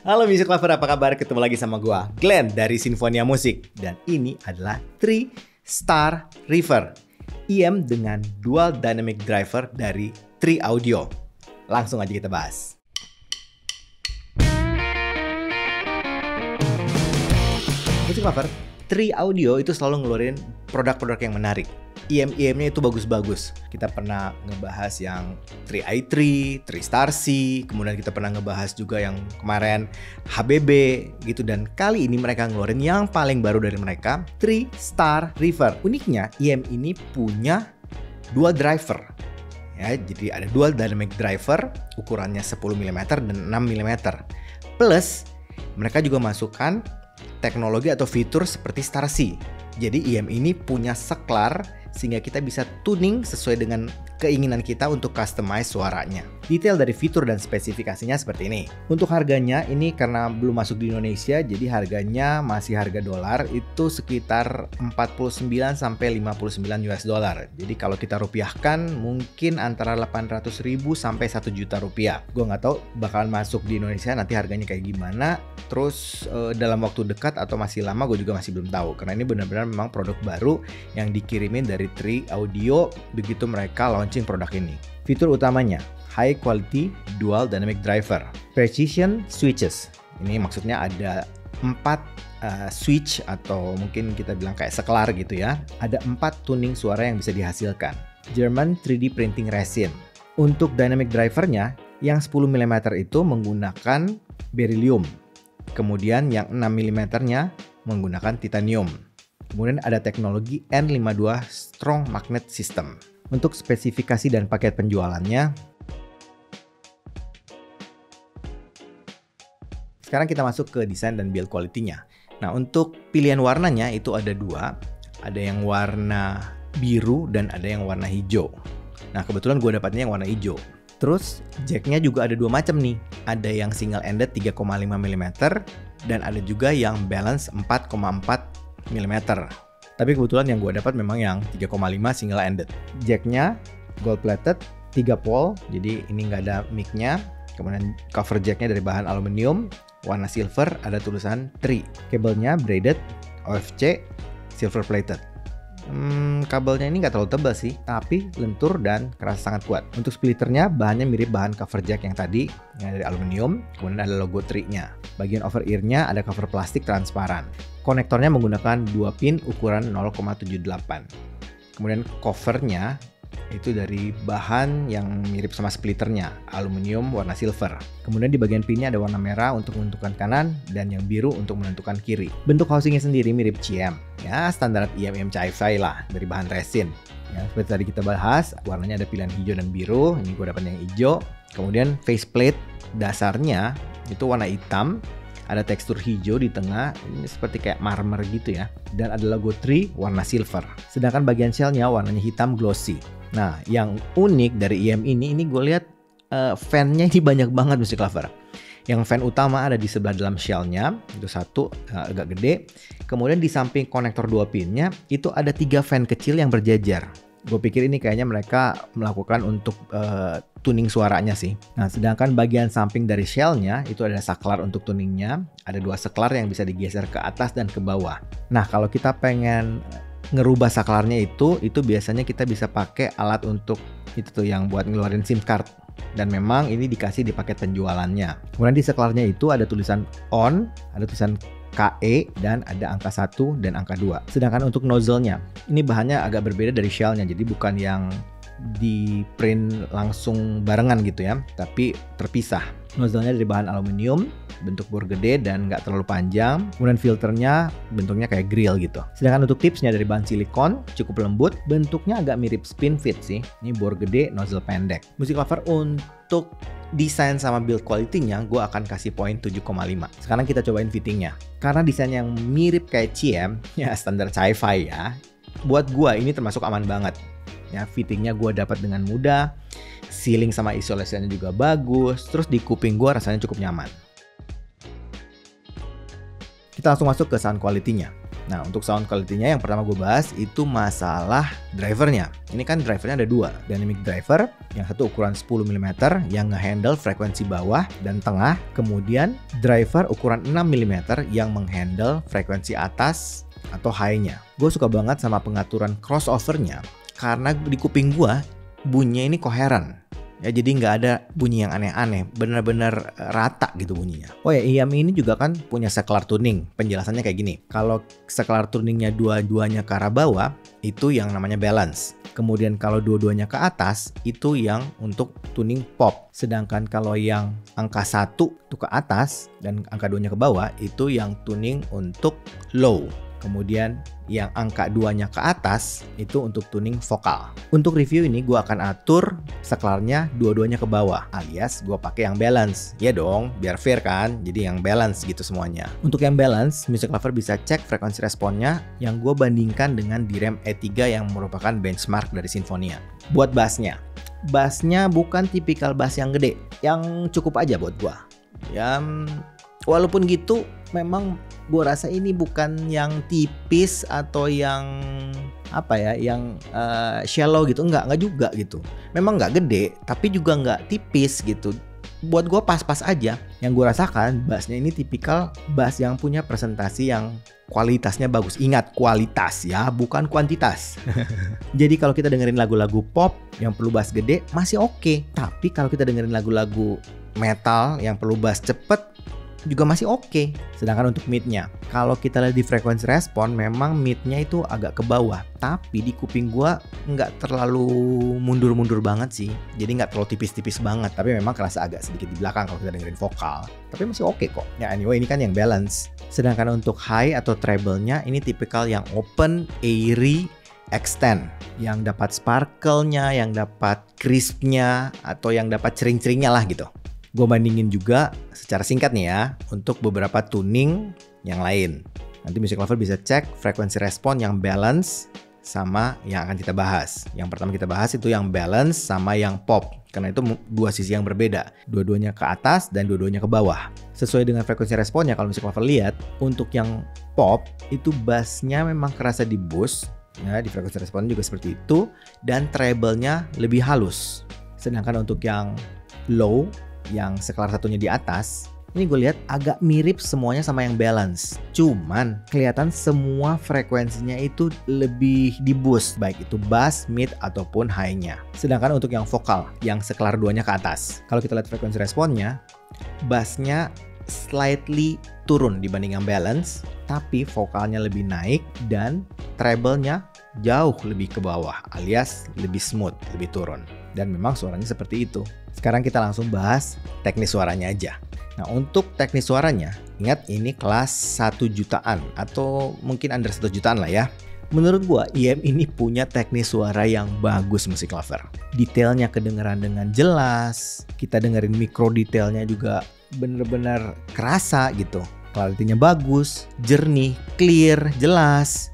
Halo Music Lover, apa kabar? Ketemu lagi sama gua, Glenn dari Sinfonia Musik. Dan ini adalah 3 Star River IM dengan dual dynamic driver dari 3 Audio. Langsung aja kita bahas. Music Lover, 3 Audio itu selalu ngeluarin produk-produk yang menarik. IM-IM-nya itu bagus-bagus. Kita pernah ngebahas yang 3i3, 3 Star C, kemudian kita pernah ngebahas juga yang kemarin HBB gitu. Dan kali ini mereka ngeluarin yang paling baru dari mereka, 3 Star River. Uniknya IM ini punya dual driver. Ya, jadi ada dual dynamic driver, ukurannya 10 mm dan 6 mm. Plus mereka juga masukkan teknologi atau fitur seperti Star C. Jadi IM ini punya saklar sehingga kita bisa tuning sesuai dengan keinginan kita untuk customize suaranya. Detail dari fitur dan spesifikasinya seperti ini. Untuk harganya ini karena belum masuk di Indonesia, jadi harganya masih harga dolar, itu sekitar 49 sampai 59 US dollar. Jadi kalau kita rupiahkan mungkin antara 800.000 sampai 1 juta rupiah. Gue nggak tahu bakalan masuk di Indonesia nanti harganya kayak gimana. Terus dalam waktu dekat atau masih lama gue juga masih belum tahu. Karena ini benar-benar memang produk baru yang dikirimin dari 3 Audio begitu mereka launching produk ini. Fitur utamanya high quality dual dynamic driver, precision switches. Ini maksudnya ada 4 switch atau mungkin kita bilang kayak seklar gitu ya. Ada 4 tuning suara yang bisa dihasilkan. German 3D printing resin. Untuk dynamic drivernya yang 10 mm itu menggunakan beryllium. Kemudian yang 6 mm-nya menggunakan titanium. Kemudian ada teknologi N52 Strong Magnet System. Untuk spesifikasi dan paket penjualannya, sekarang kita masuk ke desain dan build quality-nya. Nah, untuk pilihan warnanya itu ada 2. Ada yang warna biru dan ada yang warna hijau. Nah, kebetulan gue dapatnya yang warna hijau. Terus jacknya juga ada 2 macam nih. Ada yang single ended 3,5 mm dan ada juga yang balance 4,4 mm. Tapi kebetulan yang gue dapat memang yang 3,5 single ended. Jacknya gold plated 3 pole, jadi ini nggak ada mic-nya. Kemudian cover jacknya dari bahan aluminium, warna silver, ada tulisan 3. Kabelnya braided, OFC, silver plated. Kabelnya ini nggak terlalu tebal sih, tapi lentur dan kerasa sangat kuat. Untuk splitternya bahannya mirip bahan cover jack yang tadi, yang dari aluminium. Kemudian ada logo 3-nya. Bagian over ear-nya ada cover plastik transparan. Konektornya menggunakan 2 pin ukuran 0,78. Kemudian covernya itu dari bahan yang mirip sama splitternya, aluminium warna silver. Kemudian di bagian pinnya ada warna merah untuk menentukan kanan dan yang biru untuk menentukan kiri. Bentuk housingnya sendiri mirip CM, ya standar IM Chi-Fi lah, dari bahan resin. Ya, seperti tadi kita bahas, warnanya ada pilihan hijau dan biru. Ini gue dapat yang hijau. Kemudian faceplate dasarnya itu warna hitam. Ada tekstur hijau di tengah, ini seperti kayak marmer gitu ya. Dan ada logo 3 warna silver. Sedangkan bagian shellnya warnanya hitam glossy. Nah, yang unik dari IM ini gue lihat fan-nya ini banyak banget Music Lover. Yang fan utama ada di sebelah dalam shell-nya, itu satu agak gede. Kemudian di samping konektor 2 pinnya, itu ada 3 fan kecil yang berjajar. Gue pikir ini kayaknya mereka melakukan untuk tuning suaranya sih. Nah, sedangkan bagian samping dari shell-nya itu ada saklar untuk tuningnya. Ada 2 saklar yang bisa digeser ke atas dan ke bawah. Nah, kalau kita pengen ngerubah saklarnya itu biasanya kita bisa pakai alat untuk itu tuh yang buat ngeluarin SIM card. Dan memang ini dikasih di paket penjualannya. Kemudian di saklarnya itu ada tulisan on, ada tulisan KE, dan ada angka 1 dan angka 2. Sedangkan untuk nozzle-nya, ini bahannya agak berbeda dari shell-nya. Jadi bukan yang di print langsung barengan gitu ya, tapi terpisah. Nozzle-nya dari bahan aluminium, bentuk bor gede dan nggak terlalu panjang. Kemudian filternya bentuknya kayak grill gitu. Sedangkan untuk tipsnya dari bahan silikon, cukup lembut, bentuknya agak mirip spin fit sih. Ini bor gede, nozzle pendek. Music Lover, untuk desain sama build quality-nya gue akan kasih poin 7,5. Sekarang kita cobain fittingnya. Karena desain yang mirip kayak CM, ya standar Chi-Fi ya. Buat gue ini termasuk aman banget. Ya, fittingnya gue dapat dengan mudah. Ceiling sama isolasinya juga bagus. Terus di kuping gue rasanya cukup nyaman. Kita langsung masuk ke sound quality-nya. Nah, untuk sound quality-nya yang pertama gue bahas itu masalah drivernya. Ini kan drivernya ada dua, dynamic driver, yang satu ukuran 10 mm yang nge-handle frekuensi bawah dan tengah, kemudian driver ukuran 6 mm yang menghandle frekuensi atas atau high-nya. Gue suka banget sama pengaturan crossover-nya karena di kuping gue bunyinya ini koheren. Ya, jadi nggak ada bunyi yang aneh-aneh, benar-benar rata gitu bunyinya. Oh ya, IAM ini juga kan punya saklar tuning. Penjelasannya kayak gini. Kalau saklar tuningnya dua-duanya ke arah bawah, itu yang namanya balance. Kemudian kalau dua-duanya ke atas, itu yang untuk tuning pop. Sedangkan kalau yang angka 1 itu ke atas dan angka 2-nya ke bawah, itu yang tuning untuk low. Kemudian yang angka 2-nya ke atas itu untuk tuning vokal. Untuk review ini gue akan atur saklarnya dua-duanya ke bawah, alias gue pakai yang balance. Ya dong, biar fair kan, jadi yang balance gitu semuanya. Untuk yang balance, Music Lover bisa cek frekuensi responnya yang gue bandingkan dengan DRAM E3 yang merupakan benchmark dari Sinfonia. Buat bassnya bukan tipikal bass yang gede, yang cukup aja buat gue. Ya, walaupun gitu, memang gue rasa ini bukan yang tipis atau yang yang shallow gitu, enggak juga gitu. Memang nggak gede, tapi juga nggak tipis gitu. Buat gue pas-pas aja. Yang gue rasakan bassnya ini tipikal bass yang punya presentasi yang kualitasnya bagus. Ingat, kualitas ya, bukan kuantitas. Jadi kalau kita dengerin lagu-lagu pop yang perlu bass gede masih oke. Tapi kalau kita dengerin lagu-lagu metal yang perlu bass cepet juga masih oke. Sedangkan untuk mid-nya, kalau kita lihat di frekuensi respon, memang mid-nya itu agak ke bawah. Tapi di kuping gua nggak terlalu mundur-mundur banget sih. Jadi nggak terlalu tipis-tipis banget. Tapi memang kerasa agak sedikit di belakang kalau kita dengerin vokal. Tapi masih oke kok. Ya anyway, ini kan yang balance. Sedangkan untuk high atau treble-nya, ini tipikal yang open, airy, extend. Yang dapat sparkle-nya, yang dapat crisp-nya, atau yang dapat cering-ceringnya lah gitu. Gue bandingin juga secara singkat nih ya untuk beberapa tuning yang lain. Nanti Music Lover bisa cek frekuensi respon yang balance sama yang akan kita bahas. Yang pertama kita bahas itu yang balance sama yang pop. Karena itu dua sisi yang berbeda. Dua-duanya ke atas dan dua-duanya ke bawah. Sesuai dengan frekuensi responnya, kalau Music Lover lihat, untuk yang pop itu bassnya memang kerasa di boost. Ya, di frekuensi respon juga seperti itu. Dan treble-nya lebih halus. Sedangkan untuk yang low, yang skala satunya di atas, ini gue lihat agak mirip semuanya sama yang balance. Cuman kelihatan semua frekuensinya itu lebih di boost, baik itu bass, mid ataupun high-nya. Sedangkan untuk yang vokal, yang sekelar 2-nya ke atas, kalau kita lihat frekuensi responnya, bassnya slightly turun dibanding yang balance, tapi vokalnya lebih naik dan treble-nya jauh lebih ke bawah, alias lebih smooth, lebih turun. Dan memang suaranya seperti itu. Sekarang kita langsung bahas teknis suaranya aja. Nah, untuk teknis suaranya, ingat ini kelas 1 jutaan atau mungkin under 1 jutaan lah ya. Menurut gua, IM ini punya teknis suara yang bagus, Music Lover. Detailnya kedengeran dengan jelas, kita dengerin mikro detailnya juga bener-bener kerasa gitu. Clarity-nya bagus, jernih, clear, jelas.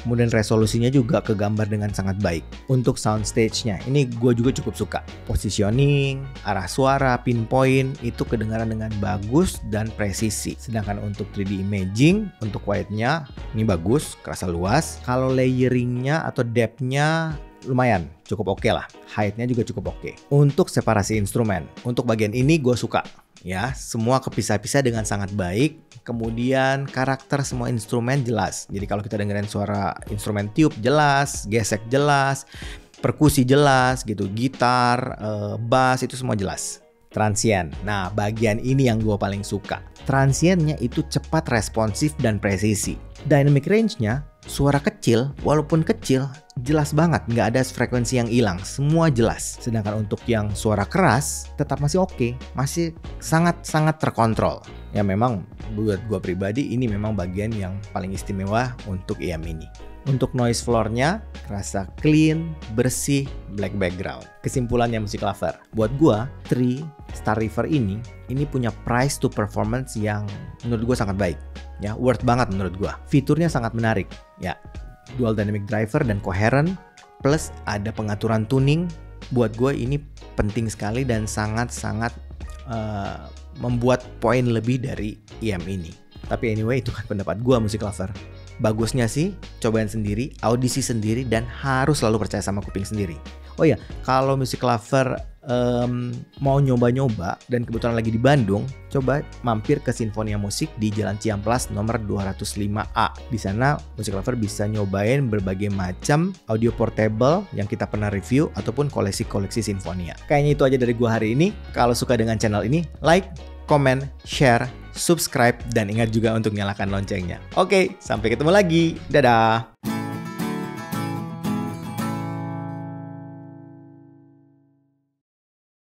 Kemudian resolusinya juga kegambar dengan sangat baik. Untuk soundstage-nya, ini gue juga cukup suka. Positioning, arah suara, pinpoint, itu kedengaran dengan bagus dan presisi. Sedangkan untuk 3D imaging, untuk quiet-nya, ini bagus, kerasa luas. Kalau layering-nya atau depth-nya, lumayan, cukup oke lah. Height-nya juga cukup oke. Untuk separasi instrumen, untuk bagian ini gue suka. Ya, semua kepisah-pisah dengan sangat baik. Kemudian karakter semua instrumen jelas. Jadi kalau kita dengerin suara instrumen tiup jelas, gesek jelas, perkusi jelas gitu, gitar, bass itu semua jelas. Transient. Nah, bagian ini yang gue paling suka. Transientnya itu cepat, responsif, dan presisi. Dynamic range-nya, suara kecil, walaupun kecil, jelas banget, nggak ada frekuensi yang hilang, semua jelas. Sedangkan untuk yang suara keras, tetap masih oke, masih sangat-sangat terkontrol. Ya memang buat gue pribadi, ini memang bagian yang paling istimewa untuk IM ini. Untuk noise floor-nya, rasa clean, bersih, black background. Kesimpulannya Music Lover, buat gue, 3 Star River ini punya price to performance yang menurut gue sangat baik. Ya, worth banget menurut gue. Fiturnya sangat menarik. Ya, dual dynamic driver dan coherent, plus ada pengaturan tuning. Buat gue ini penting sekali dan sangat-sangat membuat poin lebih dari IM ini. Tapi anyway, itu kan pendapat gue, Music Lover. bagusnya sih cobain sendiri, audisi sendiri, dan harus selalu percaya sama kuping sendiri. Oh ya, kalau Music Lover mau nyoba-nyoba dan kebetulan lagi di Bandung, coba mampir ke Sinfonia Musik di Jalan Ciamplas nomor 205A. Di sana Music Lover bisa nyobain berbagai macam audio portable yang kita pernah review ataupun koleksi-koleksi Sinfonia. Kayaknya itu aja dari gua hari ini. Kalau suka dengan channel ini, like, comment, share, subscribe, dan ingat juga untuk nyalakan loncengnya. Oke, sampai ketemu lagi. Dadah!